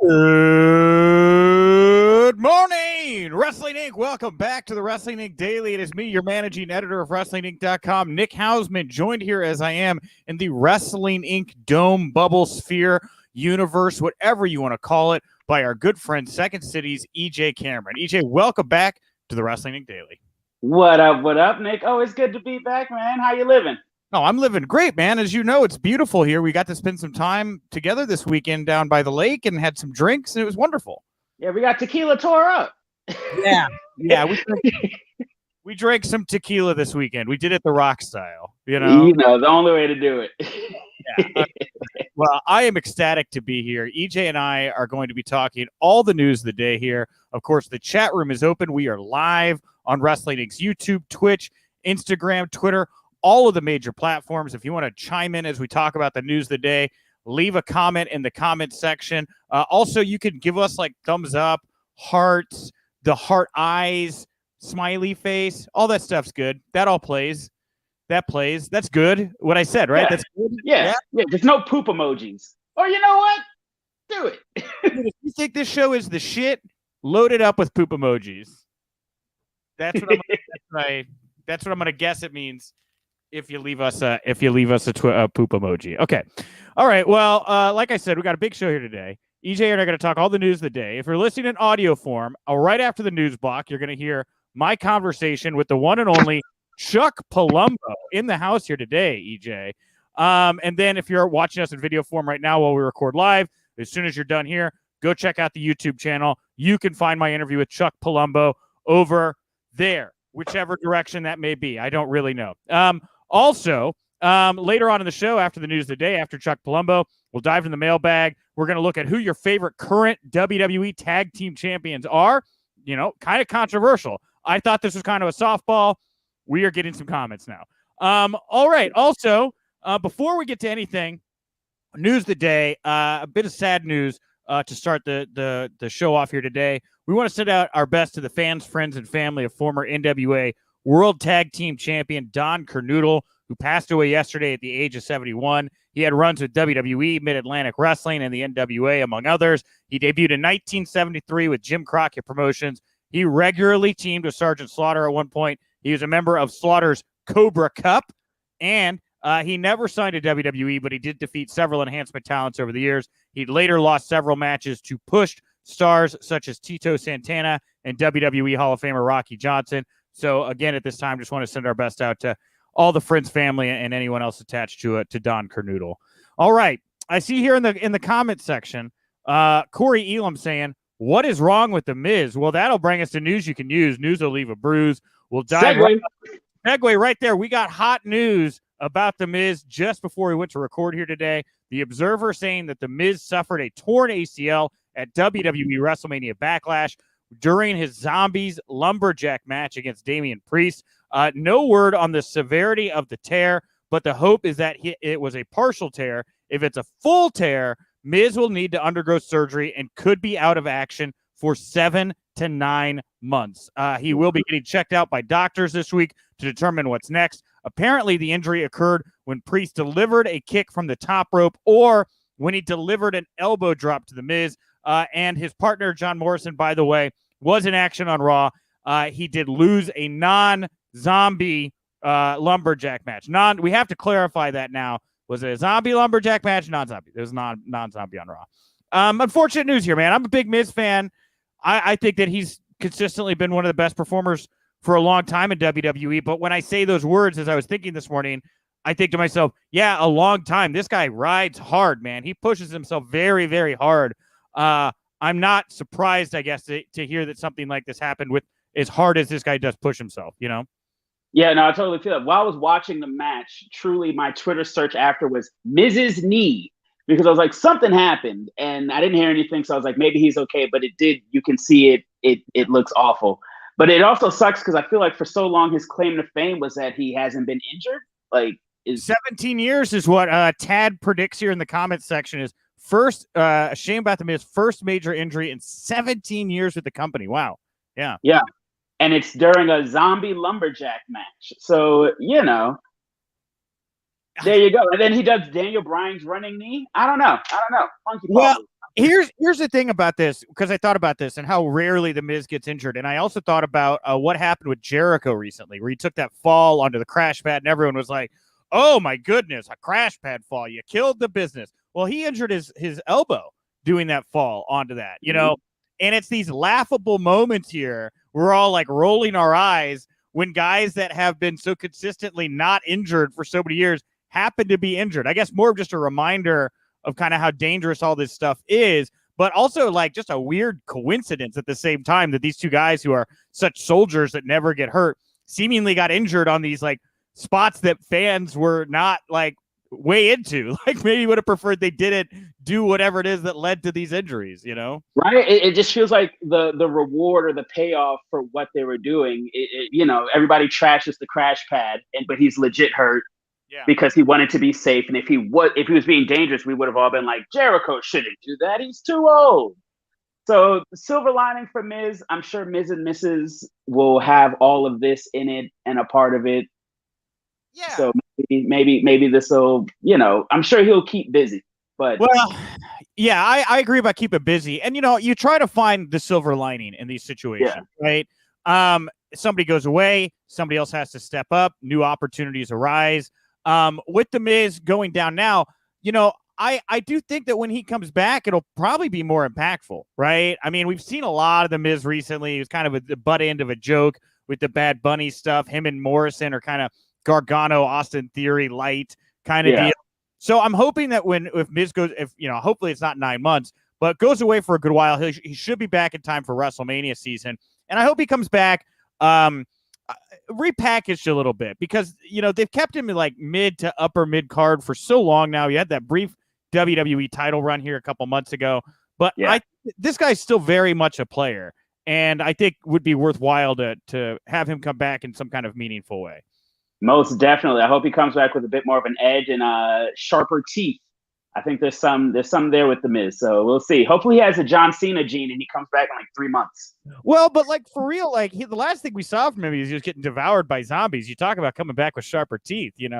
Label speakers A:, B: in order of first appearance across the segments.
A: Good morning, Wrestling Inc. Welcome back to the Wrestling Inc. Daily. It is me, your managing editor of WrestlingInc.com, Nick Hausman, joined here as I am in the Wrestling Inc. Dome, Bubble, Sphere, Universe, whatever you want to call it, by our good friend, Second City's EJ Cameron. EJ, welcome back to the Wrestling Inc. Daily.
B: What up, Nick? Oh, it's good to be back, man. How you living?
A: Oh, I'm living great, man. As you know, it's beautiful here. We got to spend some time together this weekend down by the lake and had some drinks, and it was wonderful.
B: Yeah, we got tequila tore up.
A: Yeah. We drank some tequila this weekend. We did it the rock style,
B: the only way to do it.
A: Yeah. Well, I am ecstatic to be here. EJ and I are going to be talking all the news of the day here. Of course, the chat room is open. We are live on Wrestling Inc.'s YouTube, Twitch, Instagram, Twitter, all of the major platforms. If you want to chime in as we talk about the news of the day, leave a comment in the comment section. Also, you can give us like thumbs up, hearts, the heart eyes, smiley face. All that stuff's good. That all plays. That plays. That's good. What I said, right?
B: Yeah.
A: That's good.
B: Yeah. There's no poop emojis. Or you know what? Do it.
A: Dude, if you think this show is the shit, load it up with poop emojis. That's what I'm gonna guess it means. If you leave us a poop emoji. Okay. All right. Well, like I said, we got a big show here today. EJ and I are going to talk all the news of the day. If you're listening in audio form, right after the news block, you're going to hear my conversation with the one and only Chuck Palumbo in the house here today, EJ. And then if you're watching us in video form right now while we record live, as soon as you're done here, go check out the YouTube channel. You can find my interview with Chuck Palumbo over there, whichever direction that may be. I don't really know. Also, later on in the show, after the news of the day, after Chuck Palumbo, we'll dive in the mailbag. We're going to look at who your favorite current WWE tag team champions are. You know, kind of controversial. I thought this was kind of a softball. We are getting some comments now. All right. Also, before we get to anything, news of the day, a bit of sad news to start the show off here today. We want to send out our best to the fans, friends, and family of former NWA World Tag Team Champion Don Kernoodle, who passed away yesterday at the age of 71. He had runs with WWE, Mid-Atlantic Wrestling, and the NWA, among others. He debuted in 1973 with Jim Crockett Promotions. He regularly teamed with Sergeant Slaughter at one point. He was a member of Slaughter's Cobra Cup, and he never signed to WWE, but he did defeat several enhancement talents over the years. He later lost several matches to pushed stars such as Tito Santana and WWE Hall of Famer Rocky Johnson. So, again, at this time, just want to send our best out to all the friends, family, and anyone else attached to Don Kernoodle. All right. I see here in the comment section, Corey Elam saying, what is wrong with The Miz? Well, that'll bring us to news you can use. News will leave a bruise. We'll dive segue right there. We got hot news about The Miz just before we went to record here today. The Observer saying that The Miz suffered a torn ACL at WWE WrestleMania Backlash during his Zombies Lumberjack match against Damian Priest. No word on the severity of the tear, but the hope is that it was a partial tear. If it's a full tear, Miz will need to undergo surgery and could be out of action for 7 to 9 months. He will be getting checked out by doctors this week to determine what's next. Apparently, the injury occurred when Priest delivered a kick from the top rope or when he delivered an elbow drop to The Miz. And his partner, John Morrison, by the way, was in action on Raw. He did lose a non-zombie lumberjack match. We have to clarify that now. Was it a zombie lumberjack match? Non-zombie. It was non-zombie on Raw. Unfortunate news here, man. I'm a big Miz fan. I think that he's consistently been one of the best performers for a long time in WWE. But when I say those words, as I was thinking this morning, I think to myself, yeah, a long time. This guy rides hard, man. He pushes himself very, very hard. I'm not surprised, I guess, to hear that something like this happened with as hard as this guy does push himself, you know?
B: Yeah, no, I totally feel it. While I was watching the match, truly my Twitter search after was Miz's knee, because I was like, something happened, and I didn't hear anything, so I was like, maybe he's okay, but it did. You can see it. It looks awful. But it also sucks because I feel like for so long his claim to fame was that he hasn't been injured. Like,
A: 17 years is what Tad predicts here in the comments section is first. Shame about the Miz first major injury in 17 years with the company. Wow. Yeah.
B: Yeah. And it's during a zombie lumberjack match. So, there you go. And then he does Daniel Bryan's running knee. I don't know. Funky
A: well, Here's the thing about this, because I thought about this and how rarely the Miz gets injured, and I also thought about what happened with Jericho recently, where he took that fall onto the crash pad, and everyone was like, "Oh my goodness, a crash pad fall! You killed the business." Well, he injured his elbow doing that fall onto that, and it's these laughable moments here. We're all like rolling our eyes when guys that have been so consistently not injured for so many years happen to be injured. I guess more of just a reminder of kind of how dangerous all this stuff is, but also like just a weird coincidence at the same time that these two guys who are such soldiers that never get hurt seemingly got injured on these like spots that fans were not like way into. Like maybe would have preferred they didn't do whatever it is that led to these injuries,
B: Right? It just feels like the reward or the payoff for what they were doing. Everybody trashes the crash pad, but he's legit hurt.
A: Yeah.
B: Because he wanted to be safe, and if he was being dangerous, we would have all been like, Jericho shouldn't do that. He's too old. So silver lining for Miz, I'm sure Miz and Mrs. will have all of this in it and a part of it.
A: Yeah.
B: So maybe this will, I'm sure he'll keep busy. But
A: yeah, I agree about keep it busy, and you try to find the silver lining in these situations, right? Somebody goes away, somebody else has to step up, new opportunities arise. With the Miz going down now, I do think that when he comes back, it'll probably be more impactful, right? I mean, we've seen a lot of the Miz recently. It was kind of the butt end of a joke with the Bad Bunny stuff. Him and Morrison are kind of Gargano, Austin Theory light kind of deal. So I'm hoping that if Miz goes, hopefully it's not 9 months, but goes away for a good while, he should be back in time for WrestleMania season. And I hope he comes back repackaged a little bit, because they've kept him in like mid to upper mid card for so long now. You had that brief WWE title run here a couple months ago, but this guy's still very much a player, and I think would be worthwhile to have him come back in some kind of meaningful way.
B: Most definitely. I hope he comes back with a bit more of an edge and sharper teeth. I think there's some there with the Miz, so we'll see. Hopefully he has a John Cena gene and he comes back in like 3 months.
A: Well, but like for real, like the last thing we saw from him is he was getting devoured by zombies. You talk about coming back with sharper teeth, could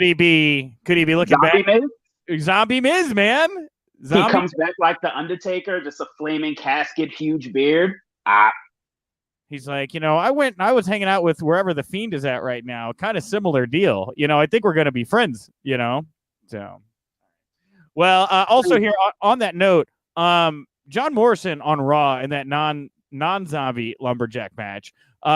A: he be looking
B: Zombie
A: back?
B: Miz?
A: Zombie Miz, man.
B: He comes back like the Undertaker, just a flaming casket, huge beard.
A: He's like, I was hanging out with wherever the Fiend is at right now. Kind of similar deal. I think we're going to be friends, So, well, also here on that note, John Morrison on Raw in that non-zombie lumberjack match,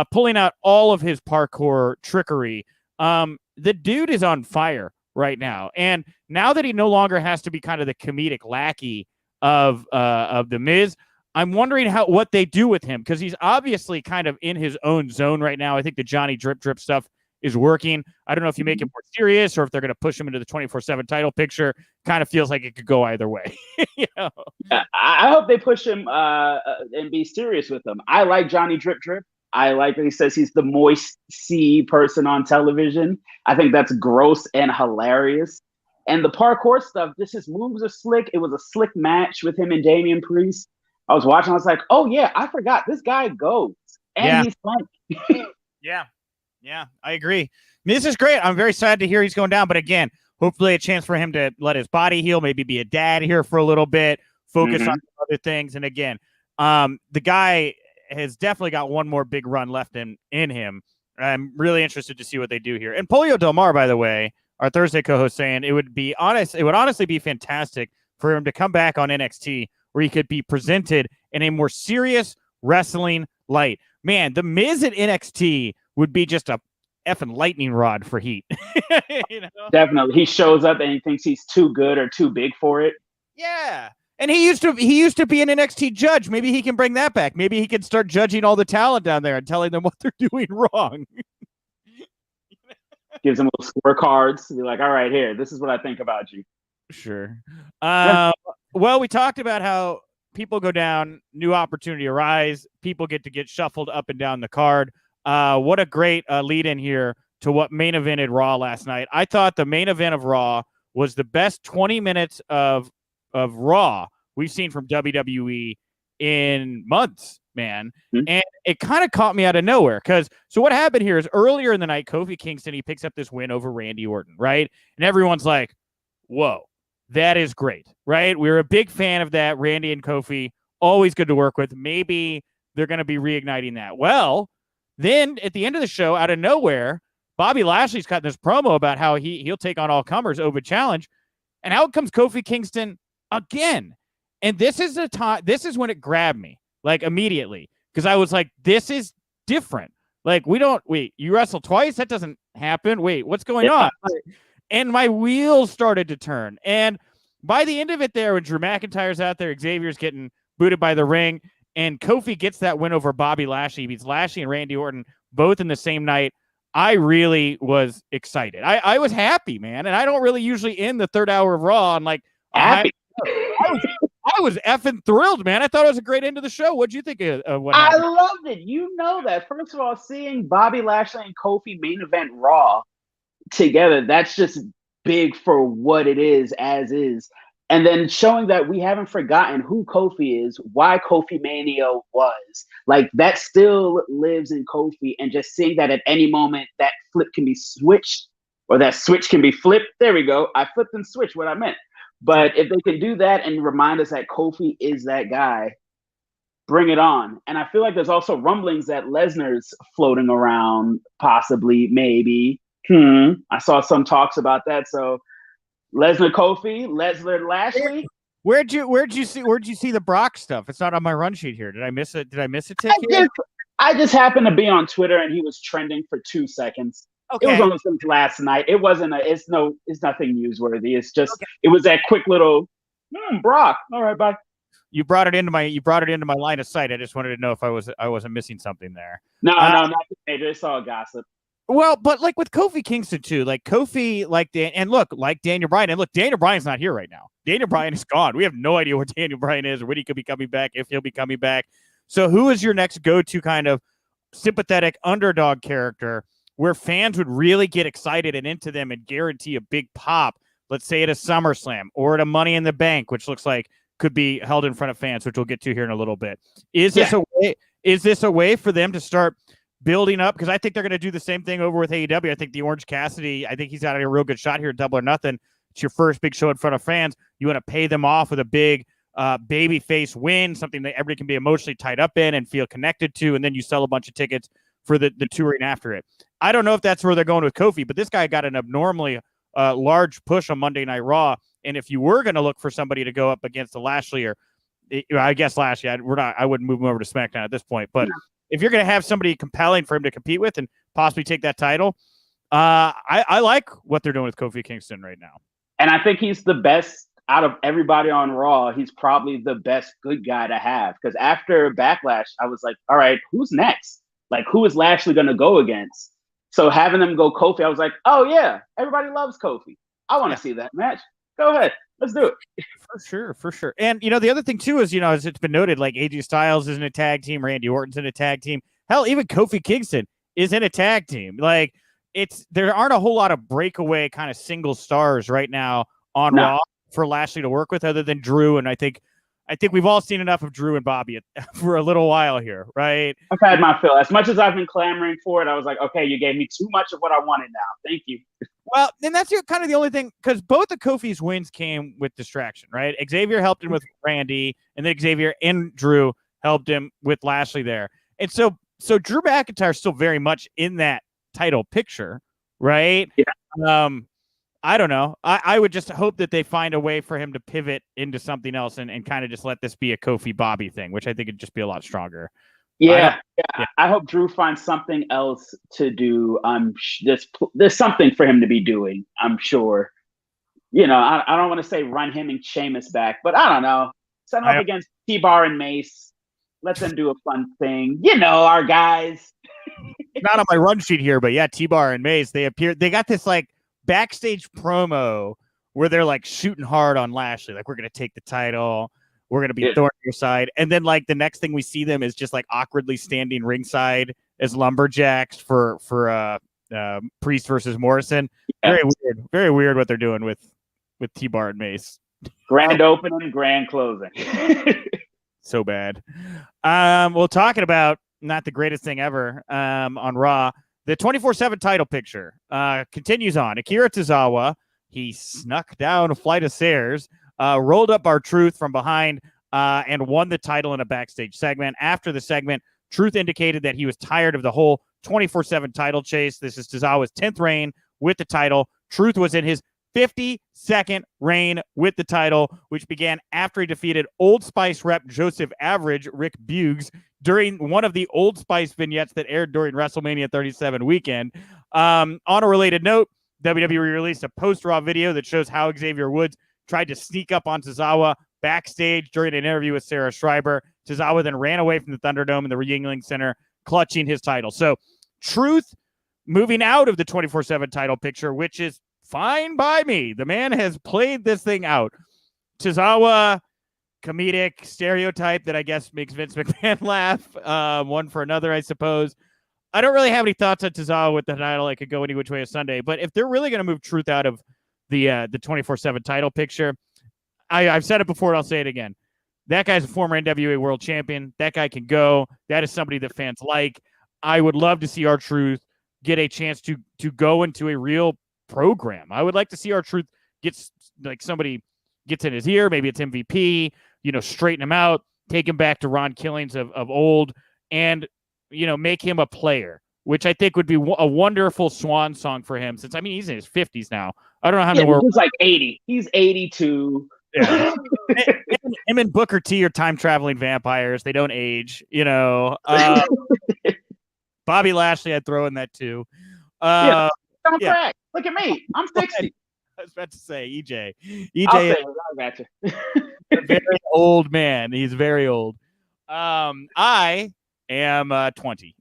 A: pulling out all of his parkour trickery. The dude is on fire right now. And now that he no longer has to be kind of the comedic lackey of the Miz, I'm wondering what they do with him, because he's obviously kind of in his own zone right now. I think the Johnny Drip Drip stuff is working. I don't know if you make it more serious or if they're going to push him into the 24/7 title picture. Kind of feels like it could go either way.
B: Yeah, I hope they push him and be serious with him. I like Johnny Drip Drip. I like that he says he's the moist sea person on television. I think that's gross and hilarious. And the parkour stuff, his moves are slick. It was a slick match with him and Damian Priest. I was watching. I was like, "Oh yeah, I forgot this guy goes, and he's funny."
A: Yeah, I agree. This is great. I'm very sad to hear he's going down, but again, hopefully a chance for him to let his body heal, maybe be a dad here for a little bit, focus on other things. And again, the guy has definitely got one more big run left in him. I'm really interested to see what they do here. And Polio Del Mar, by the way, our Thursday co-host, saying it would honestly be fantastic for him to come back on NXT, where he could be presented in a more serious wrestling light. Man, the Miz at NXT would be just a effing lightning rod for heat.
B: Definitely. He shows up and he thinks he's too good or too big for it.
A: Yeah. And he used to be an NXT judge. Maybe he can bring that back. Maybe he can start judging all the talent down there and telling them what they're doing wrong.
B: Gives them little scorecards. Be like, all right, here, this is what I think about you.
A: Sure. Well, we talked about how people go down, new opportunity arise, people get shuffled up and down the card. What a great lead in here to what main evented Raw last night. I thought the main event of Raw was the best 20 minutes of Raw we've seen from WWE in months, man. And it kind of caught me out of nowhere, so what happened here is earlier in the night, Kofi Kingston, he picks up this win over Randy Orton, right? And everyone's like, whoa, that is great, right? We were a big fan of that. Randy and Kofi, always good to work with. Maybe they're going to be reigniting that. Well, then at the end of the show, out of nowhere, Bobby Lashley's cutting this promo about how he'll take on all comers, open challenge. And out comes Kofi Kingston again. And this is the time, this is when it grabbed me, like immediately. Because I was like, this is different. Like, you wrestle twice? That doesn't happen. Wait, what's going on? And my wheels started to turn. And by the end of it there, when Drew McIntyre's out there, Xavier's getting booted by the ring, and Kofi gets that win over Bobby Lashley. He beats Lashley and Randy Orton both in the same night. I really was excited. I was happy, man. And I don't really usually end the third hour of Raw on like
B: happy.
A: I was effing thrilled, man. I thought it was a great end of the show. What'd you think of what happened?
B: I loved it. You know that. First of all, seeing Bobby Lashley and Kofi main event Raw together, that's just big for what it is, as is. And then showing that we haven't forgotten who Kofi is, why KofiMania was. Like, that still lives in Kofi. And just seeing that at any moment that flip can be switched, or that switch can be flipped. There we go. I flipped and switched what I meant. But if they can do that and remind us that Kofi is that guy, bring it on. And I feel like there's also rumblings that Lesnar's floating around, possibly, maybe. I saw some talks about that. So Lesnar Kofi, Lesnar Lashley.
A: Where'd you see the Brock stuff? It's not on my run sheet here. Did I miss it? Did I miss a tick here?
B: I just happened to be on Twitter and he was trending for 2 seconds. Okay. It was only since last night. It wasn't it's nothing newsworthy. It's just It was that quick little Brock. All right, bye. You brought it into
A: my line of sight. I just wanted to know if I wasn't missing something there.
B: No, not major. It's all gossip.
A: Well, but like with Kofi Kingston too, like Kofi, like Daniel Bryan, and look, Daniel Bryan's not here right now. Daniel Bryan is gone. We have no idea where Daniel Bryan is or when he could be coming back, if he'll be coming back. So who is your next go-to kind of sympathetic underdog character where fans would really get excited and into them and guarantee a big pop, let's say at a SummerSlam or at a Money in the Bank, which looks like could be held in front of fans, which we'll get to here in a little bit. Is this a way for them to start building up? Because I think they're going to do the same thing over with AEW. I think the Orange Cassidy, I think he's got a real good shot here at Double or Nothing. It's your first big show in front of fans. You want to pay them off with a big baby face win, something that everybody can be emotionally tied up in and feel connected to, and then you sell a bunch of tickets for the touring after it. I don't know if that's where they're going with Kofi, but this guy got an abnormally large push on Monday Night Raw. And if you were going to look for somebody to go up against the Lashley, or I guess Lashley, I wouldn't move him over to SmackDown at this point. But if you're going to have somebody compelling for him to compete with and possibly take that title, I like what they're doing with Kofi Kingston right now.
B: And I think he's the best out of everybody on Raw. He's probably the best good guy to have. Because after Backlash, I was like, all right, who's next? Like, who is Lashley going to go against? So having them go Kofi, I was like, oh, yeah, everybody loves Kofi. I want to see that match. Go ahead. Let's do it.
A: For sure. And, the other thing, too, is, as it's been noted, like AJ Styles is in a tag team. Randy Orton's in a tag team. Hell, even Kofi Kingston is in a tag team. Like, there aren't a whole lot of breakaway kind of single stars right now on Raw for Lashley to work with other than Drew. And I think we've all seen enough of Drew and Bobby for a little while here, right?
B: I've had my fill. As much as I've been clamoring for it, I was like, okay, you gave me too much of what I wanted now. Thank you.
A: Well, and that's kind of the only thing, because both of Kofi's wins came with distraction, right? Xavier helped him with Randy, and then Xavier and Drew helped him with Lashley there. And so Drew McIntyre is still very much in that title picture, right?
B: Yeah.
A: I don't know. I would just hope that they find a way for him to pivot into something else and kind of just let this be a Kofi Bobby thing, which I think would just be a lot stronger.
B: Yeah. I hope Drew finds something else to do. There's something for him to be doing, I'm sure. I don't want to say run him and Sheamus back, but I don't know. Set him up against T-Bar and Mace. Let them do a fun thing. Our guys.
A: Not on my run sheet here, but yeah, T-Bar and Mace, they got this like backstage promo where they're like shooting hard on Lashley. Like, we're going to take the title. We're going to be thorn on your side. And then like the next thing we see them is just like awkwardly standing ringside as lumberjacks for Priest versus Morrison. Yeah. Very weird what they're doing with T-Bar and Mace.
B: Grand opening, grand closing.
A: So bad. Well, talking about not the greatest thing ever on Raw, the 24/7 title picture continues on. Akira Tozawa he snuck down a flight of stairs, rolled up R-Truth from behind, and won the title in a backstage segment. After the segment, Truth indicated that he was tired of the whole 24/7 title chase. This is Tozawa's 10th reign with the title. Truth was in his 52nd reign with the title, which began after he defeated Old Spice rep Joseph Average, Rick Buggs, during one of the Old Spice vignettes that aired during WrestleMania 37 weekend. On a related note, WWE released a post-Raw video that shows how Xavier Woods tried to sneak up on Tozawa backstage during an interview with Sarah Schreiber. Tozawa then ran away from the Thunderdome in the Yuengling Center, clutching his title. So, Truth moving out of the 24/7 title picture, which is fine by me. The man has played this thing out. Tozawa, comedic stereotype that I guess makes Vince McMahon laugh. One for another, I suppose. I don't really have any thoughts on Tozawa with the title. I could go any which way of Sunday. But if they're really going to move Truth out of the 24/7 title picture, I've said it before and I'll say it again. That guy's a former NWA world champion. That guy can go. That is somebody that fans like. I would love to see R-Truth get a chance to go into a real program. I would like to see R-Truth gets like somebody gets in his ear. Maybe it's MVP, straighten him out, take him back to Ron Killings of old, and, make him a player, which I think would be a wonderful swan song for him since, he's in his 50s now. I don't know how many more.
B: He's like 80. He's 82.
A: Yeah. him and Booker T are time-traveling vampires. They don't age, Bobby Lashley, I'd throw in that too.
B: I'm correct. Look at me. I'm 60.
A: I was about to say EJ.
B: I got you.
A: A very old man. He's very old. I am 20.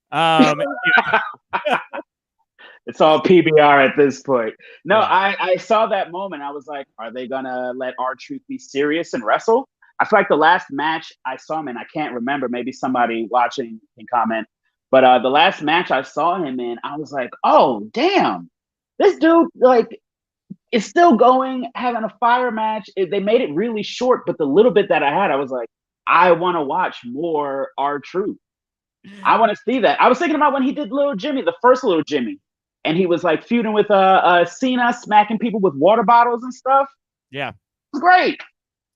B: It's all PBR at this point. No, yeah. I saw that moment. I was like, are they gonna let R-Truth be serious and wrestle? I feel like the last match I saw him in, I can't remember. Maybe somebody watching can comment. But the last match I saw him in, I was like, oh damn, this dude is still going, having a fire match. They made it really short, but the little bit that I had, I was like, I want to watch more R-Truth. I want to see that. I was thinking about when he did Little Jimmy, the first Little Jimmy, and he was like feuding with Cena, smacking people with water bottles and stuff.
A: Yeah,
B: it was great.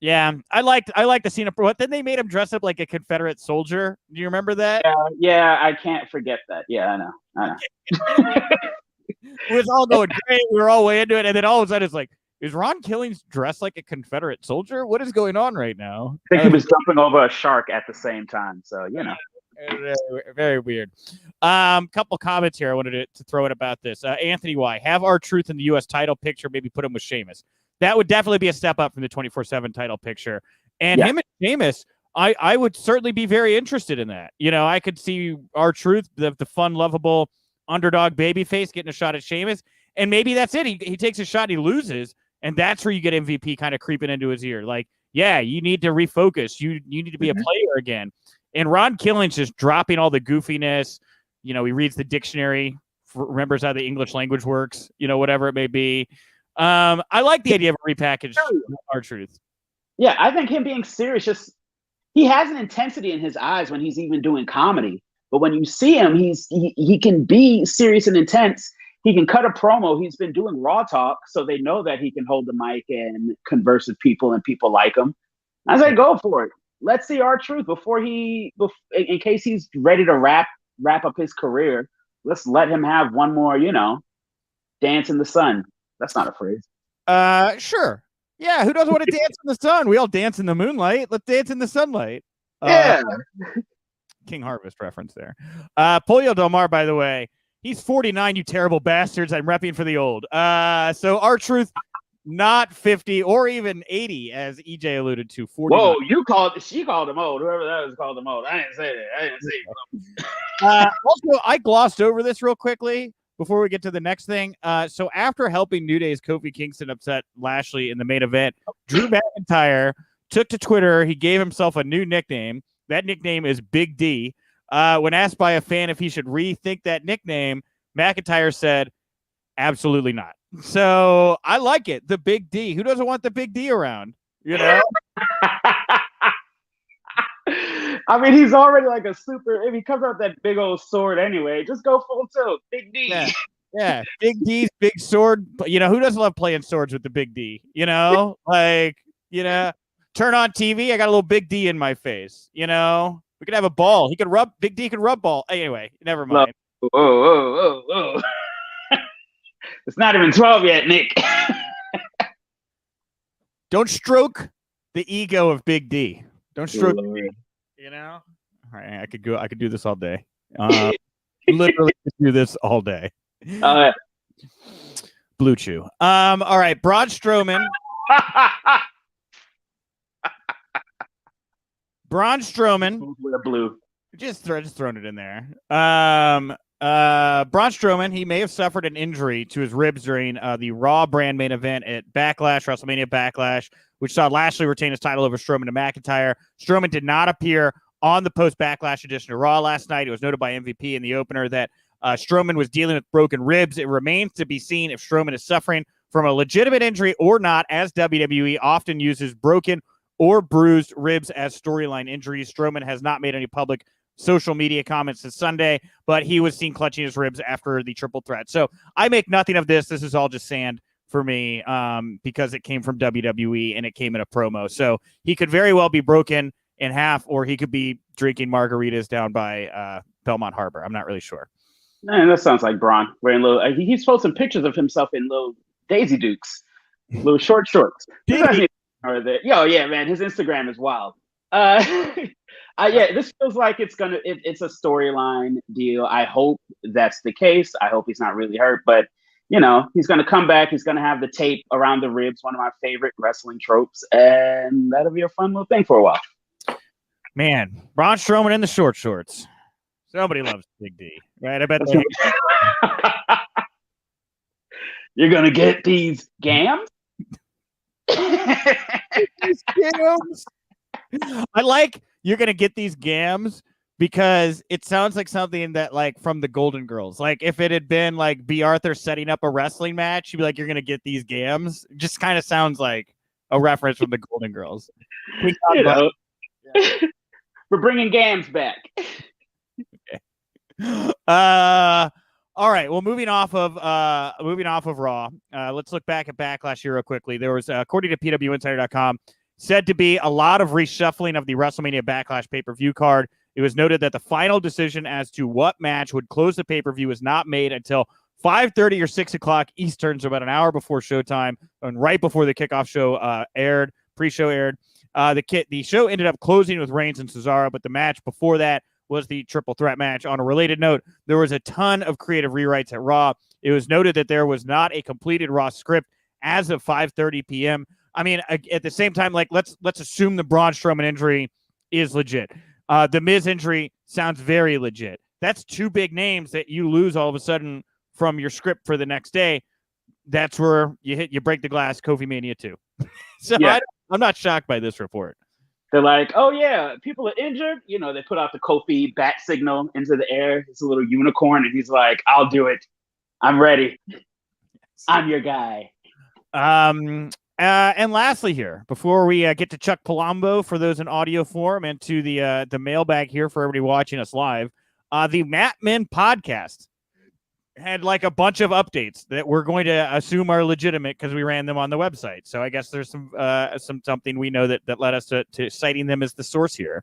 A: Yeah, I liked the Cena. What then they made him dress up like a Confederate soldier. Do you remember that?
B: Yeah, I can't forget that. Yeah, I know.
A: It was all going great. We were all way into it, and then all of a sudden it's like, is Ron Killings dressed like a Confederate soldier? What is going on right now?
B: I think he was jumping over a shark at the same time. So
A: Very, very weird. Couple comments here I wanted to throw in about this. Anthony Y, have R-Truth in the U.S. title picture, maybe put him with Sheamus. That would definitely be a step up from the 24/7 title picture. And him and Sheamus, I would certainly be very interested in that. I could see R-Truth, the fun, lovable underdog babyface, getting a shot at Sheamus. And maybe that's it. He takes a shot and he loses. And that's where you get MVP kind of creeping into his ear. Like, yeah, you need to refocus. You need to be a player again. And Ron Killings just dropping all the goofiness. He reads the dictionary, remembers how the English language works, whatever it may be. I like the idea of a repackaged R-Truth.
B: Yeah, I think him being serious, he has an intensity in his eyes when he's even doing comedy. But when you see him, he can be serious and intense. He can cut a promo. He's been doing Raw Talk, so they know that he can hold the mic and converse with people, and people like him. I say, go for it. Let's see R-Truth in case he's ready to wrap up his career. Let's let him have one more, dance in the sun. That's not a phrase.
A: Sure. Yeah, who doesn't want to dance in the sun? We all dance in the moonlight. Let's dance in the sunlight.
B: Yeah.
A: King Harvest reference there. Polio Del Mar, by the way, he's 49, you terrible bastards. I'm repping for the old. So R-Truth, not 50 or even 80, as EJ alluded to. 49.
B: Whoa, she called him old. Whoever that was called him old. I didn't say that. I didn't say
A: it. Also, I glossed over this real quickly before we get to the next thing. So after helping New Day's Kofi Kingston upset Lashley in the main event, Drew McIntyre took to Twitter. He gave himself a new nickname. That nickname is Big D. When asked by a fan if he should rethink that nickname, McIntyre said, absolutely not. So I like it. The Big D. Who doesn't want the Big D around?
B: He's already like a super. If he comes out that big old sword anyway, just go full tilt. Big D.
A: Yeah. Yeah, Big D's big sword. You know, who doesn't love playing swords with the Big D? You know, like, you know, turn on TV. I got a little Big D in my face. You know, we could have a ball. Big D could rub ball. Anyway, never mind.
B: Whoa, whoa, whoa, whoa. It's not even 12 yet, Nick.
A: Don't stroke the ego of Big D. Don't stroke. You know, all right, I could do this all day. Literally do this all day. Blue Chew. All right, Braun Strowman. Braun Strowman.
B: Blue.
A: Just throwing it in there. Braun Strowman, he may have suffered an injury to his ribs during the Raw brand main event at WrestleMania Backlash, which saw Lashley retain his title over Strowman and McIntyre. Strowman did not appear on the post-Backlash edition of Raw last night. It was noted by MVP in the opener that Strowman was dealing with broken ribs. It remains to be seen if Strowman is suffering from a legitimate injury or not, as WWE often uses broken or bruised ribs as storyline injuries. Strowman has not made any public social media comments since Sunday, but he was seen clutching his ribs after the triple threat. So I make nothing of this. This is all just sand for me because it came from WWE and it came in a promo. So he could very well be broken in half, or he could be drinking margaritas down by Belmont Harbor. I'm not really sure.
B: Man, that sounds like Braun wearing little. He's posting pictures of himself in little Daisy Dukes, little short shorts. Yo, yeah, man, his Instagram is wild. Yeah, this feels like it's a storyline deal. I hope that's the case. I hope he's not really hurt, but you know, he's gonna come back. He's gonna have the tape around the ribs, one of my favorite wrestling tropes, and that'll be a fun little thing for a while.
A: Man, Braun Strowman in the short shorts. Somebody loves Big D, right? I bet
B: you're gonna get these gams.
A: These gams. I like you're gonna get these gams because it sounds like something that like from the Golden Girls. Like if it had been like B. Arthur setting up a wrestling match, you'd be like, you're gonna get these gams. It just kind of sounds like a reference from the Golden Girls.
B: You know, we're bringing gams back.
A: Okay. All right. Well, moving off of Raw, let's look back at Backlash here real quickly. There was, according to PWInsider.com, said to be a lot of reshuffling of the WrestleMania Backlash pay-per-view card. It was noted that the final decision as to what match would close the pay-per-view was not made until 5:30 or 6 o'clock Eastern, so about an hour before showtime, and right before the kickoff show pre-show aired. The show ended up closing with Reigns and Cesaro, but the match before that was the triple threat match. On a related note, there was a ton of creative rewrites at Raw. It was noted that there was not a completed Raw script as of 5:30 p.m. I mean, at the same time, like let's assume the Braun Strowman injury is legit. The Miz injury sounds very legit. That's two big names that you lose all of a sudden from your script for the next day. That's where you break the glass. KofiMania 2. So yeah. I'm not shocked by this report.
B: They're like, oh yeah, people are injured. You know, they put out the Kofi bat signal into the air. It's a little unicorn, and he's like, I'll do it. I'm ready. I'm your guy.
A: And lastly here, before we get to Chuck Palumbo for those in audio form and to the mailbag here for everybody watching us live, the Matt Men podcast had like a bunch of updates that we're going to assume are legitimate because we ran them on the website. So I guess there's something we know that led us to citing them as the source here.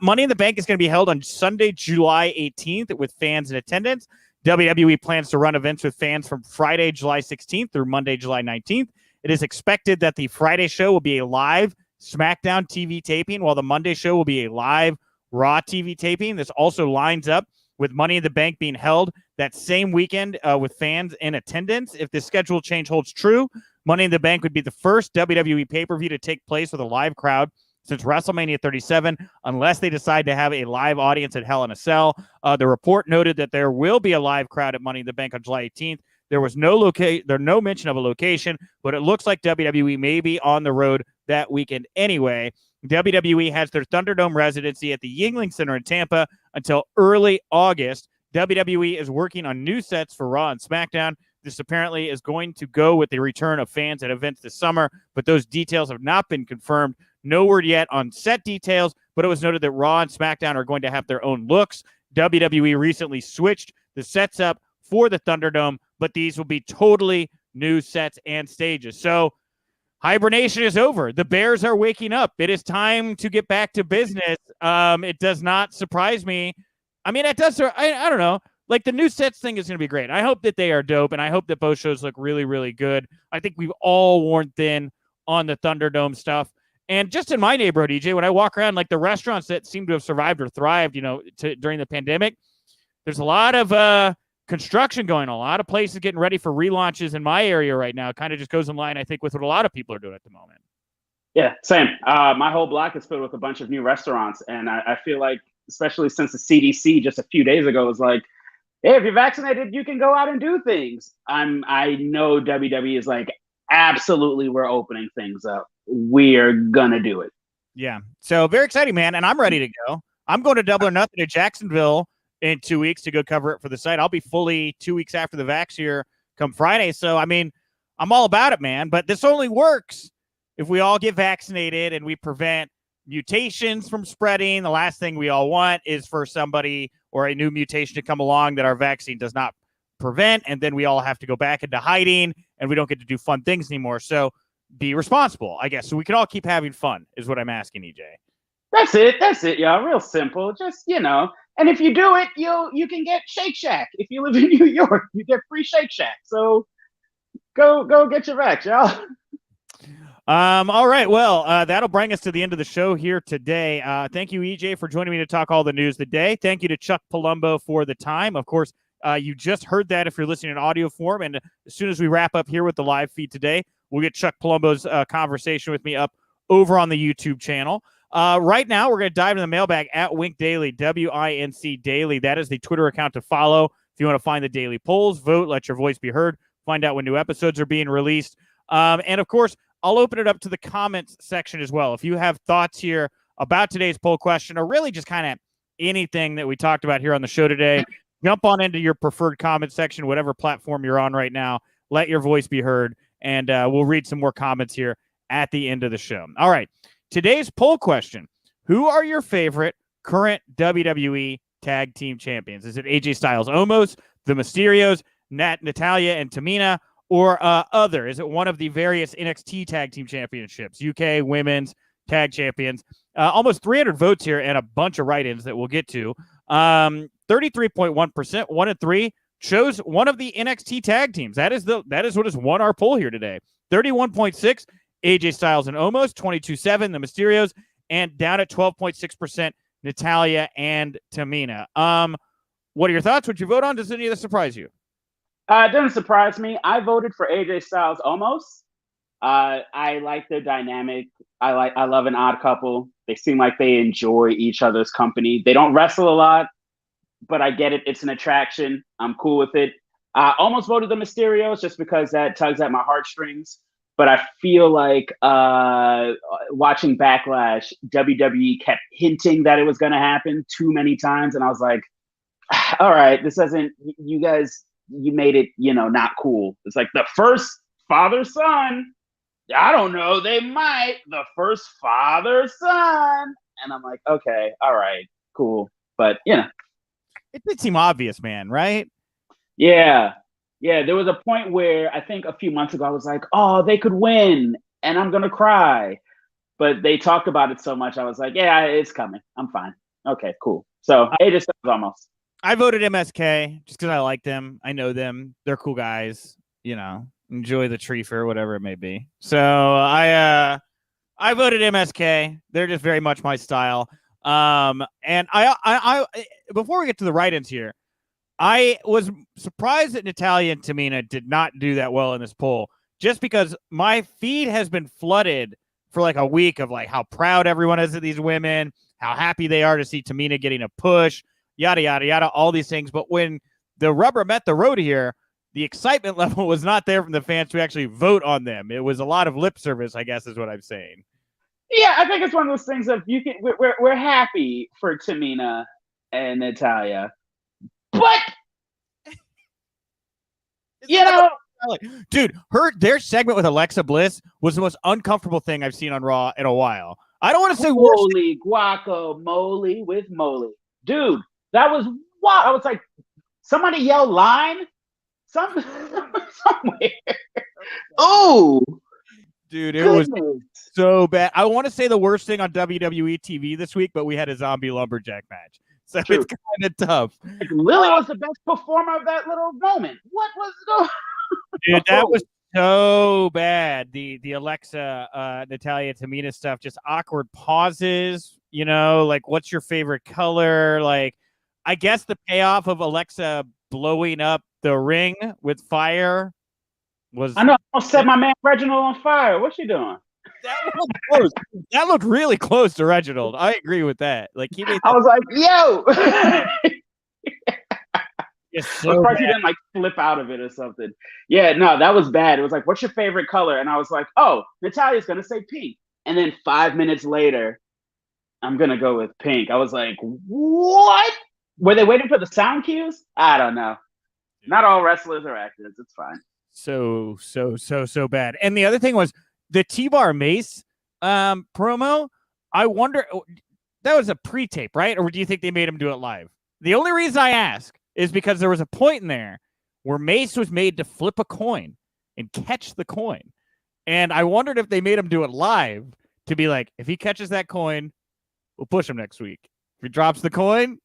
A: Money in the Bank is going to be held on Sunday, July 18th with fans in attendance. WWE plans to run events with fans from Friday, July 16th through Monday, July 19th. It is expected that the Friday show will be a live SmackDown TV taping, while the Monday show will be a live Raw TV taping. This also lines up with Money in the Bank being held that same weekend with fans in attendance. If the schedule change holds true, Money in the Bank would be the first WWE pay-per-view to take place with a live crowd since WrestleMania 37, unless they decide to have a live audience at Hell in a Cell. The report noted that there will be a live crowd at Money in the Bank on July 18th. There was no mention of a location, but it looks like WWE may be on the road that weekend anyway. WWE has their Thunderdome residency at the Yuengling Center in Tampa until early August. WWE is working on new sets for Raw and SmackDown. This apparently is going to go with the return of fans at events this summer, but those details have not been confirmed. No word yet on set details, but it was noted that Raw and SmackDown are going to have their own looks. WWE recently switched the sets up for the Thunderdome, but these will be totally new sets and stages. So hibernation is over. The Bears are waking up. It is time to get back to business. It does not surprise me. I mean, it does. I don't know. Like, the new sets thing is going to be great. I hope that they are dope, and I hope that both shows look really, really good. I think we've all worn thin on the Thunderdome stuff. And just in my neighborhood, EJ, when I walk around, like the restaurants that seem to have survived or thrived, during the pandemic, there's a lot of construction going on. A lot of places getting ready for relaunches in my area right now. It kind of just goes in line, I think, with what a lot of people are doing at the moment.
B: Yeah, same. My whole block is filled with a bunch of new restaurants, and I feel like, especially since the CDC just a few days ago was like, hey, if you're vaccinated, you can go out and do things. I know WWE is like, absolutely, we're opening things up. We're gonna do it.
A: Yeah. So very exciting, man. And I'm ready to go. I'm going to Double or Nothing to Jacksonville in 2 weeks to go cover it for the site. I'll be fully 2 weeks after the vax here come Friday. So, I mean, I'm all about it, man. But this only works if we all get vaccinated and we prevent mutations from spreading. The last thing we all want is for somebody or a new mutation to come along that our vaccine does not prevent, and then we all have to go back into hiding and we don't get to do fun things anymore. So be responsible, I guess, so we can all keep having fun is what I'm asking, EJ.
B: That's it, y'all. Real simple. Just, and if you do it, you can get Shake Shack. If you live in New York, you get free Shake Shack. So go get your vax, y'all.
A: All right. Well, that'll bring us to the end of the show here today. Thank you, EJ, for joining me to talk all the news today. Thank you to Chuck Palumbo for the time. Of course, you just heard that if you're listening in audio form. And as soon as we wrap up here with the live feed today, we'll get Chuck Palumbo's conversation with me up over on the YouTube channel. Right now, we're going to dive into the mailbag at WInc Daily, WINC Daily. That is the Twitter account to follow. If you want to find the daily polls, vote, let your voice be heard, find out when new episodes are being released. And of course, I'll open it up to the comments section as well. If you have thoughts here about today's poll question, or really just kind of anything that we talked about here on the show today, jump on into your preferred comment section, whatever platform you're on right now. Let your voice be heard, and we'll read some more comments here at the end of the show. All right. Today's poll question: who are your favorite current WWE tag team champions? Is it AJ Styles, Omos, the Mysterios, Natalya and Tamina, or other? Is it one of the various NXT tag team championships, UK women's tag champions? Almost 300 votes here and a bunch of write-ins that we'll get to. 33.1%, 1 in 3 chose one of the NXT tag teams. That is what has won our poll here today. 31.6, AJ Styles and Omos. 22.7, the Mysterios, and down at 12.6%, Natalya and Tamina. What are your thoughts? Would you vote on? Does any of this surprise you?
B: It doesn't surprise me. I voted for AJ Styles almost. I like their dynamic. I love an odd couple. They seem like they enjoy each other's company. They don't wrestle a lot, but I get it. It's an attraction. I'm cool with it. I almost voted the Mysterios just because that tugs at my heartstrings. But I feel like watching Backlash, WWE kept hinting that it was going to happen too many times. And I was like, all right, this doesn't, you guys, you made it, not cool. It's like the first father-son. I don't know. They might. The first father-son. And I'm like, okay, all right, cool. But,
A: It did seem obvious, man, right?
B: Yeah. Yeah, there was a point where I think a few months ago I was like, oh, they could win and I'm going to cry. But they talked about it so much. I was like, yeah, it's coming. I'm fine. Okay, cool. So it just was almost.
A: I voted MSK just because I like them. I know them. They're cool guys. Enjoy the tree fair, whatever it may be. So I voted MSK. They're just very much my style. And I before we get to the write-ins here, I was surprised that Natalya and Tamina did not do that well in this poll, just because my feed has been flooded for like a week of like how proud everyone is of these women, how happy they are to see Tamina getting a push, yada, yada, yada, all these things. But when the rubber met the road here, the excitement level was not there from the fans to actually vote on them. It was a lot of lip service, I guess is what I'm saying.
B: Yeah, I think it's one of those things of we're happy for Tamina and Natalya. But
A: dude, their segment with Alexa Bliss was the most uncomfortable thing I've seen on Raw in a while. I don't want to say
B: holy guacamole with moly. Dude, that was wild. I was like, somebody yell line somewhere. Oh,
A: dude, it was so bad. I want to say the worst thing on WWE TV this week, but we had a zombie lumberjack match, so
B: True.
A: it's kind of tough.
B: Like, Lily was the best performer of that little moment. What was going?
A: Dude, that was so bad. The Alexa, Natalia Tamina stuff, just awkward pauses. You know, like what's your favorite color? Like, I guess the payoff of Alexa blowing up the ring with fire was.
B: I know. I almost set my man Reginald on fire. What's she doing?
A: That looked close. That looked really close to Reginald. I agree with that. Like he made.
B: I was like, yo.
A: So
B: he didn't like flip out of it or something. Yeah, no, that was bad. It was like, what's your favorite color? And I was like, oh, Natalia's gonna say pink. And then 5 minutes later, I'm gonna go with pink. I was like, what? Were they waiting for the sound cues? I don't know. Not all wrestlers are actors. It's fine.
A: So bad. And the other thing was the T-Bar Mace promo. I wonder, that was a pre-tape, right? Or do you think they made him do it live? The only reason I ask is because there was a point in there where Mace was made to flip a coin and catch the coin. And I wondered if they made him do it live to be like, if he catches that coin, we'll push him next week. If he drops the coin,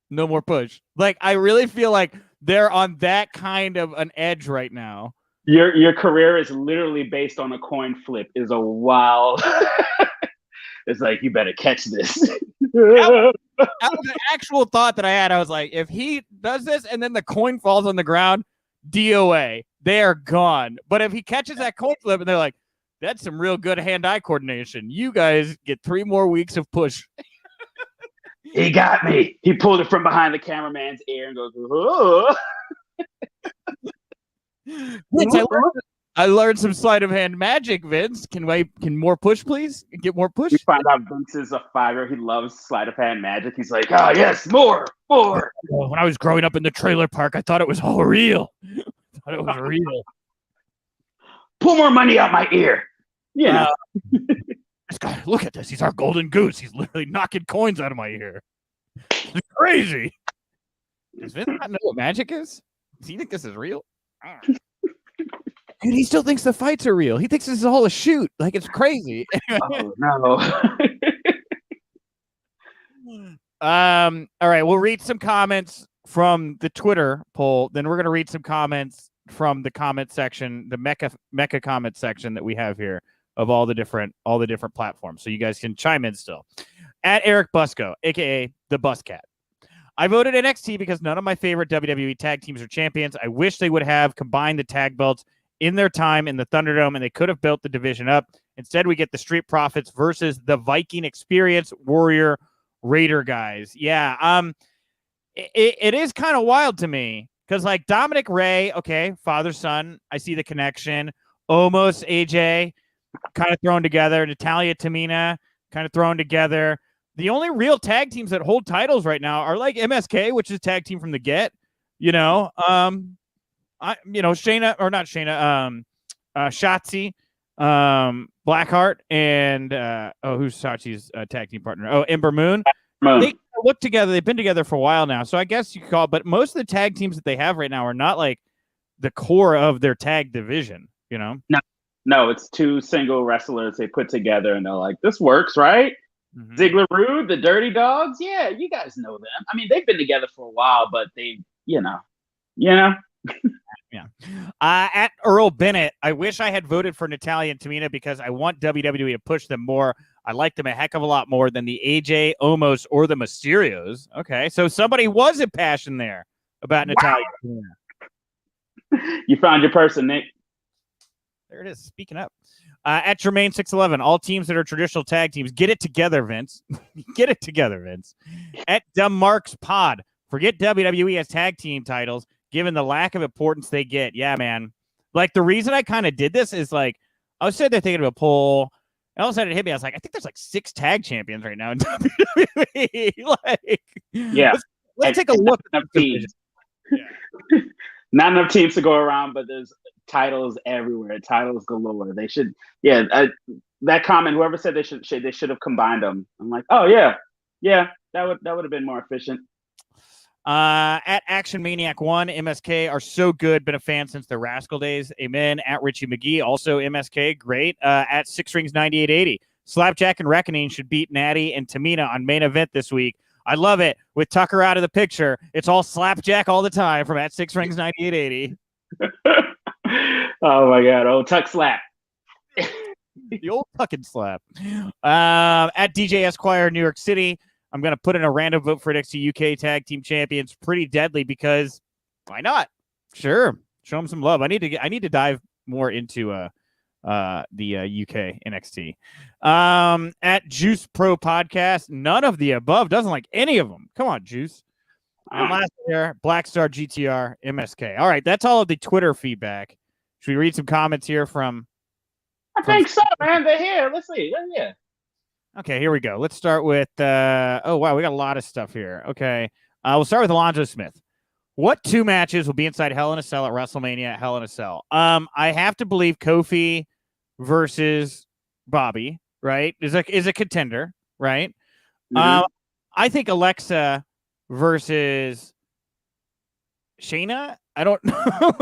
A: no more push. Like, I really feel like they're on that kind of an edge right now.
B: Your career is literally based on a coin flip is a wild. It's like, you better catch this.
A: That was an actual thought that I had. I was like, if he does this and then the coin falls on the ground, DOA, they are gone. But if he catches that coin flip and they're like, that's some real good hand-eye coordination, you guys get 3 more weeks of push.
B: He got me. He pulled it from behind the cameraman's ear and goes, oh.
A: Vince, I learned some sleight of hand magic, Vince. Can more push, please? Get more push?
B: You find out Vince is a fighter. He loves sleight of hand magic. He's like, oh, yes, more.
A: When I was growing up in the trailer park, I thought it was all real. I thought it was real.
B: Pull more money out my ear. Yeah.
A: This guy, look at this. He's our golden goose. He's literally knocking coins out of my ear. It's crazy. Does Vince not know what magic is? Does he think this is real? Dude, he still thinks the fights are real. He thinks this is all a shoot. Like, it's crazy.
B: Oh, no.
A: All right, we'll read some comments from the Twitter poll. Then we're going to read some comments from the comment section, the Mecha comment section that we have here of all the different platforms. So you guys can chime in still. At Eric Busco, a.k.a. the Buscat. I voted NXT because none of my favorite WWE tag teams are champions. I wish they would have combined the tag belts in their time in the Thunderdome, and they could have built the division up. Instead, we get the Street Profits versus the Viking Experience Warrior Raider guys. Yeah, it is kind of wild to me because, like, Dominic Ray, okay, father-son, I see the connection. Omos, AJ, kind of thrown together. Natalia Tamina, kind of thrown together. The only real tag teams that hold titles right now are like MSK, which is tag team from the get. Shayna, or not Shayna, Shotzi, Blackheart, and who's Shotzi's tag team partner? Oh, Ember Moon. They look together. They've been together for a while now, so I guess you could call it. But most of the tag teams that they have right now are not like the core of their tag division. You know?
B: No, it's 2 single wrestlers they put together, and they're like, "This works, right?" Mm-hmm. Ziggler, Rude, the Dirty Dogs. Yeah, you guys know them. I mean, they've been together for a while, but they, Yeah.
A: At Earl Bennett, I wish I had voted for Natalia and Tamina because I want WWE to push them more. I like them a heck of a lot more than the AJ, Omos, or the Mysterios. Okay, so somebody was impassioned there about Natalia and Tamina.
B: You found your person, Nick.
A: There it is. Speaking up. At Jermaine611, all teams that are traditional tag teams, get it together, Vince. Get it together, Vince. At Dumb Marks Pod, forget WWE as tag team titles, given the lack of importance they get. Yeah, man. Like, the reason I kind of did this is, like, I was sitting there thinking of a poll, and all of a sudden it hit me. I was like, I think there's like 6 tag champions right now in WWE. Like,
B: yeah.
A: Let's take a look at the teams.
B: Yeah. Not enough teams to go around, but there's titles everywhere. Titles galore. They should, that comment, whoever said they should have combined them. I'm like, oh yeah, that would have been more efficient.
A: At Action Maniac 1, MSK are so good. Been a fan since the Rascal days. Amen. At Richie McGee, also MSK, great. At Six Rings 9880, Slapjack and Reckoning should beat Natty and Tamina on main event this week. I love it. With Tucker out of the picture, it's all Slapjack all the time from at Six Rings 9880.
B: Oh my God! Oh, Tuck slap.
A: The old fucking slap. At DJ Esquire, New York City, I'm going to put in a random vote for NXT UK Tag Team Champions. Pretty deadly because why not? Sure, show them some love. I need to dive more into the UK NXT. At Juice Pro Podcast, none of the above. Doesn't like any of them. Come on, Juice. And last year, Black Star GTR MSK. All right, that's all of the Twitter feedback. Should we read some comments here from?
B: I think so, man. They're here. Let's see. Yeah.
A: Okay, here we go. Let's start with. Oh wow, we got a lot of stuff here. Okay, we'll start with Alonzo Smith. What 2 matches will be inside Hell in a Cell at WrestleMania? Hell in a Cell. I have to believe Kofi versus Bobby, right? Is a contender, right?
B: Mm-hmm.
A: I think Alexa versus Shayna. I don't know.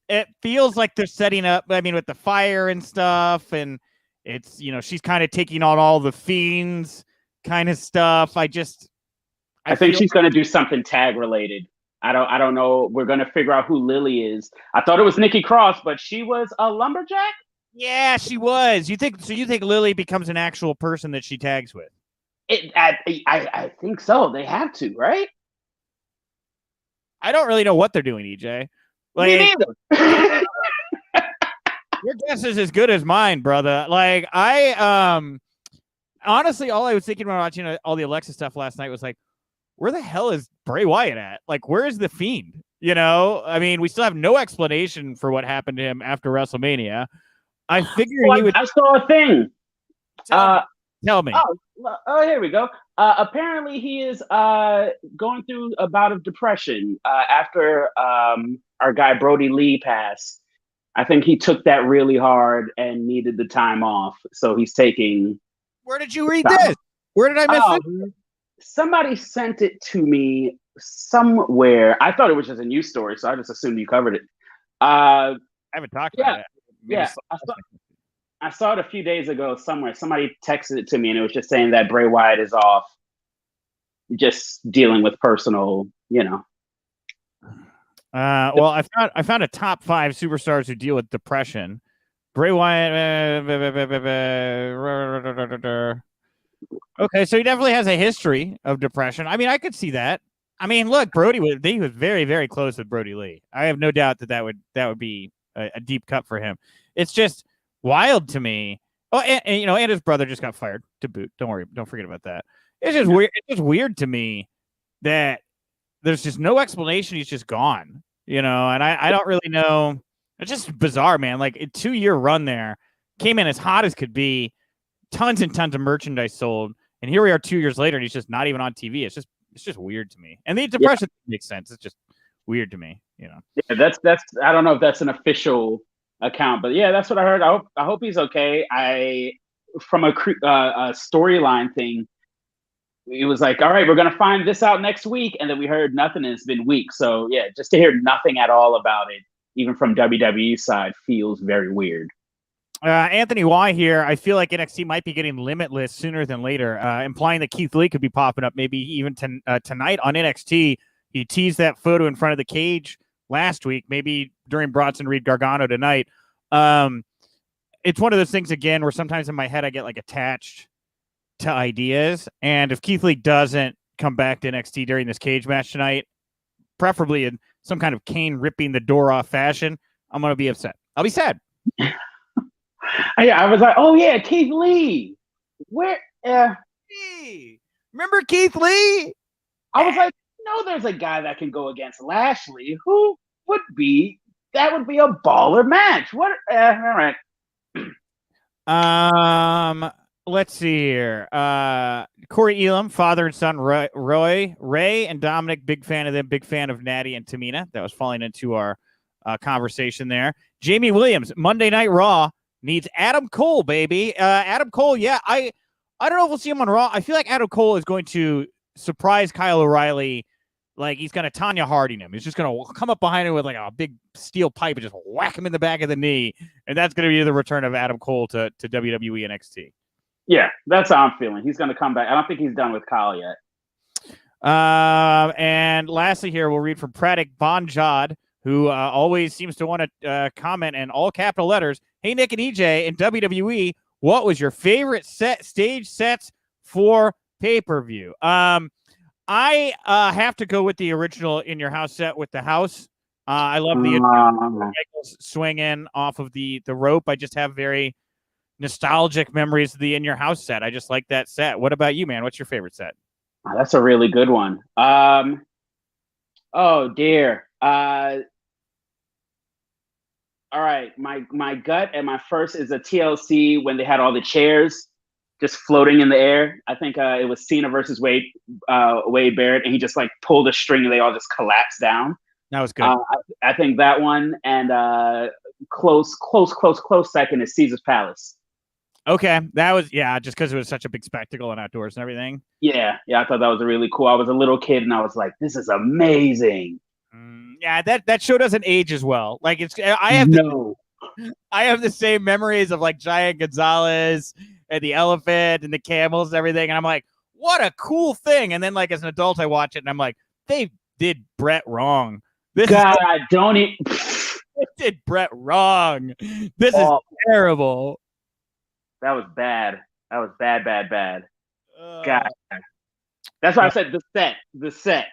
A: It feels like they're setting up. I mean, with the fire and stuff, and it's she's kind of taking on all the Fiends kind of stuff. I
B: think she's going to do something tag related. I don't know. We're going to figure out who Lily is. I thought it was Nikki Cross, but she was a lumberjack.
A: Yeah, she was. You think Lily becomes an actual person that she tags with?
B: I think so. They have to, right?
A: I don't really know what they're doing, EJ. Like,
B: me neither.
A: Your guess is as good as mine, brother. Like, honestly, all I was thinking about watching all the Alexa stuff last night was like, where the hell is Bray Wyatt at? Like, where is the Fiend? I mean, we still have no explanation for what happened to him after WrestleMania. I figured he would.
B: I saw a thing.
A: Tell me.
B: Oh, here we go. Apparently, he is going through a bout of depression after our guy Brody Lee passed. I think he took that really hard and needed the time off, so he's taking.
A: Where did you read this? Where did I miss it?
B: Somebody sent it to me somewhere. I thought it was just a news story, so I just assumed you covered it.
A: I haven't talked about it.
B: Yeah, I saw it a few days ago somewhere. Somebody texted it to me, and it was just saying that Bray Wyatt is off, just dealing with personal,
A: Well, I found a top 5 superstars who deal with depression. Bray Wyatt. Okay, so he definitely has a history of depression. I mean, I could see that. I mean, look, he was very, very close with Brody Lee. I have no doubt that would be a deep cut for him. It's just wild to me. Oh, and his brother just got fired to boot. Don't worry, don't forget about that. It's just weird. It's just weird to me that there's just no explanation. He's just gone. And I don't really know. It's just bizarre, man. Like a 2-year run there, came in as hot as could be, tons and tons of merchandise sold, and here we are 2 years later, and he's just not even on TV. It's just weird to me. And the depression makes sense. It's just weird to me.
B: Yeah, that's. I don't know if that's an official account, but yeah, that's what I heard. I hope he's okay. From a storyline thing, it was like, all right, we're gonna find this out next week, and then we heard nothing, and it's been weeks. So yeah, just to hear nothing at all about it, even from WWE side, feels very weird.
A: Anthony Y here. I feel like NXT might be getting Limitless sooner than later, implying that Keith Lee could be popping up maybe even tonight on NXT. He teased that photo in front of the cage last week, maybe during Bronson Reed Gargano tonight. It's one of those things, again, where sometimes in my head I get like attached to ideas. And if Keith Lee doesn't come back to NXT during this cage match tonight, preferably in some kind of Kane ripping the door off fashion, I'm going to be upset. I'll be sad.
B: Yeah, I was like, oh yeah, Keith Lee. Where?
A: Remember Keith Lee?
B: I was like, no, there's a guy that can go against Lashley. Who would be? That would be a baller match. What? All
A: right. Let's see here. Corey Elam, father and son, Ray, and Dominic. Big fan of them. Big fan of Natty and Tamina. That was falling into our conversation there. Jamie Williams, Monday Night Raw. Needs Adam Cole, baby. Adam Cole, yeah. I don't know if we'll see him on Raw. I feel like Adam Cole is going to surprise Kyle O'Reilly. Like he's going to Tanya Harding him. He's just going to come up behind him with like a big steel pipe and just whack him in the back of the knee. And that's going to be the return of Adam Cole to WWE NXT.
B: Yeah, that's how I'm feeling. He's going to come back. I don't think he's done with Kyle yet.
A: And lastly here, we'll read from Pratik Bonjad, who always seems to want to comment in all capital letters. Hey, Nick and EJ, in WWE, what was your favorite stage sets for pay-per-view? I have to go with the original In Your House set with the house. I love the swinging off of the rope. I just have very nostalgic memories of the In Your House set. I just like that set. What about you, man? What's your favorite set?
B: Oh, that's a really good one. Oh dear. All right, my gut and my first is a TLC when they had all the chairs just floating in the air. I think it was Cena versus Wade Barrett, and he just like pulled a string and they all just collapsed down.
A: That was good.
B: I think that one, and close second is Caesar's Palace.
A: Okay, that was just because it was such a big spectacle and outdoors and everything.
B: Yeah, I thought that was really cool. I was a little kid and I was like, "This is amazing."
A: Yeah, that show doesn't age as well. Like I have the same memories of like Giant Gonzalez and the elephant and the camels and everything, and I'm like, what a cool thing. And then like as an adult, I watch it and I'm like, they did Brett wrong.
B: Don't it?
A: They did Brett wrong. This is terrible.
B: That was bad. That was bad. God. That's why I said the set.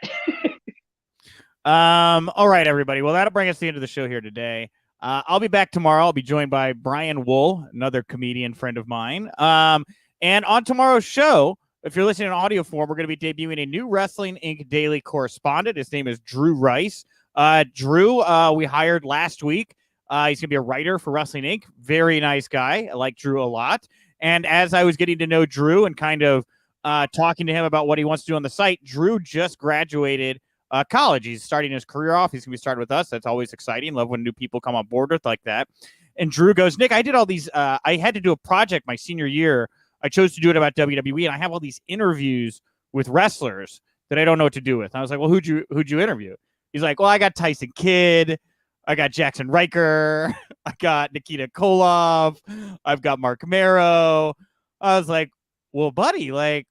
A: All right, everybody. Well, that'll bring us to the end of the show here today. I'll be back tomorrow. I'll be joined by Brian Wool, another comedian friend of mine. And on tomorrow's show, if you're listening in audio form, we're going to be debuting a new Wrestling Inc. daily correspondent. His name is Drew Rice. Drew, we hired last week. He's going to be a writer for Wrestling Inc. Very nice guy. I like Drew a lot. And as I was getting to know Drew and kind of talking to him about what he wants to do on the site, Drew just graduated college. He's starting his career off. He's going to be starting with us. That's always exciting. Love when new people come on board with like that. And Drew goes, Nick, I did all these. I had to do a project my senior year. I chose to do it about WWE, and I have all these interviews with wrestlers that I don't know what to do with. And I was like, well, who'd you interview? He's like, well, I got Tyson Kidd. I got Jackson Riker. I got Nikita Koloff. I've got Mark Mero. I was like, well, buddy, like,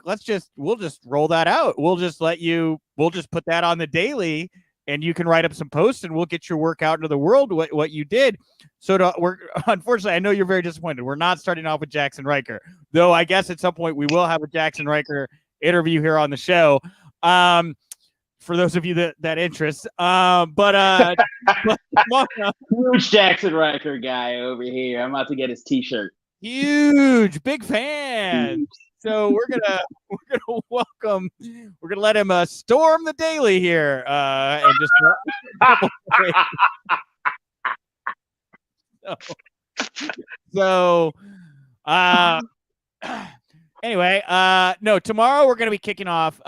A: we'll just roll that out. We'll just put that on the daily and you can write up some posts and we'll get your work out into the world, what you did. So unfortunately, I know you're very disappointed. We're not starting off with Jackson Riker, though I guess at some point we will have a Jackson Riker interview here on the show. For those of you that interest,
B: huge Jackson Riker guy over here. I'm about to get his T-shirt.
A: Huge, big fan. So we're gonna let him storm the daily here and just anyway, no, tomorrow we're gonna be kicking off.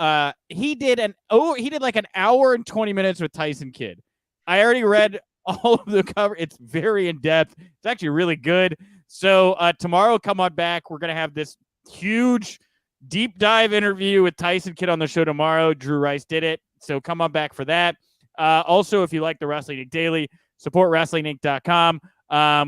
A: He did like an hour and 20 minutes with Tyson Kidd. I already read all of the cover. It's very in depth. It's actually really good. So tomorrow, come on back. We're gonna have this huge deep dive interview with Tyson Kidd on the show tomorrow. Drew Rice did it. So come on back for that. Also, if you like the Wrestling Inc. Daily, support WrestlingInc.com.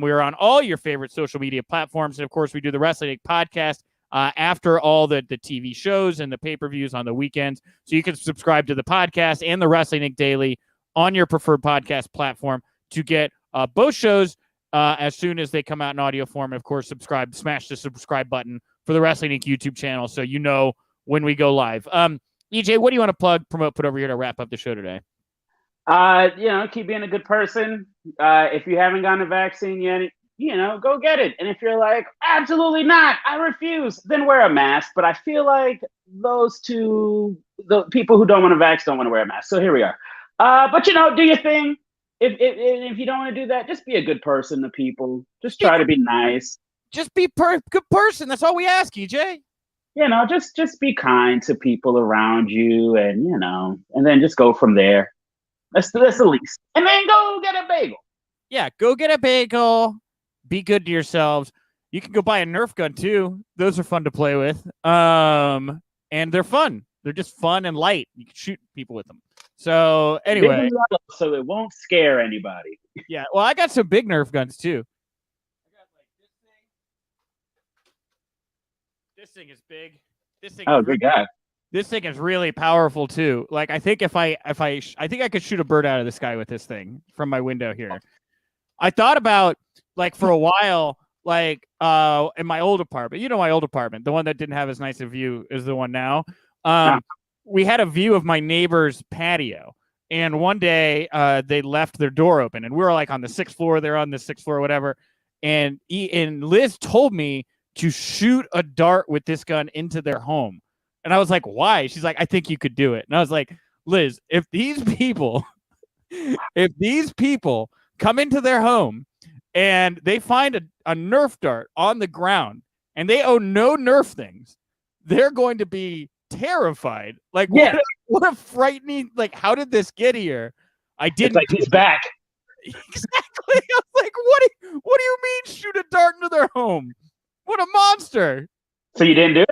A: We are on all your favorite social media platforms. And of course, we do the Wrestling Inc. podcast after all the TV shows and the pay-per-views on the weekends. So you can subscribe to the podcast and the Wrestling Inc. Daily on your preferred podcast platform to get both shows as soon as they come out in audio form. And of course, smash the subscribe button for the Wrestling Inc. YouTube channel so you know when we go live. EJ, what do you want to plug, promote, put over here to wrap up the show today?
B: Keep being a good person. If you haven't gotten a vaccine yet, go get it. And if you're like, absolutely not, I refuse, then wear a mask. But I feel like the people who don't want to vax don't want to wear a mask. So here we are. But do your thing. If you don't want to do that, just be a good person to people. Just try to be nice.
A: Just be good person. That's all we ask, EJ.
B: Just be kind to people around you, and and then just go from there. That's the least. And then go get a bagel.
A: Yeah, go get a bagel. Be good to yourselves. You can go buy a Nerf gun too. Those are fun to play with. And they're fun. They're just fun and light. You can shoot people with them. So
B: Big
A: anyway,
B: and yellow, so it won't scare anybody.
A: yeah. Well, I got some big Nerf guns too. I got like this thing. This thing is big. This thing.
B: Oh,
A: is
B: good God.
A: This thing is really powerful too. Like I think I think I could shoot a bird out of the sky with this thing from my window here. I thought about like for a while, like in my old apartment. You know, my old apartment, the one that didn't have as nice a view as the one now. We had a view of my neighbor's patio. And one day they left their door open and we were like on the 6th floor. They're on the 6th floor, whatever. And Liz told me to shoot a dart with this gun into their home. And I was like, why? She's like, I think you could do it. And I was like, Liz, if these people come into their home and they find a Nerf dart on the ground and they own no Nerf things, they're going to be terrified. Like,
B: yeah.
A: what a frightening, like, how did this get here? I didn't.
B: It's like he's back.
A: Exactly. I was like, what do you mean shoot a dart into their home? What a monster.
B: So you didn't do it?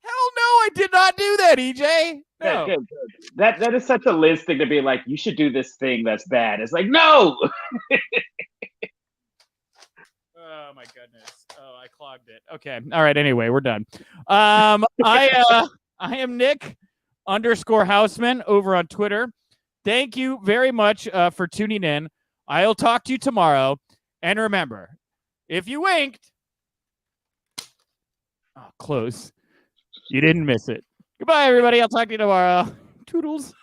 A: Hell no, I did not do that, EJ. No.
B: Good. That is such a Liz thing to be like, you should do this thing that's bad. It's like, no.
A: Oh my goodness. Oh, I clogged it. Okay. All right. Anyway, we're done. I am Nick _Hausman over on Twitter. Thank you very much for tuning in. I'll talk to you tomorrow. And remember, if you winked, close. You didn't miss it. Goodbye, everybody. I'll talk to you tomorrow. Toodles.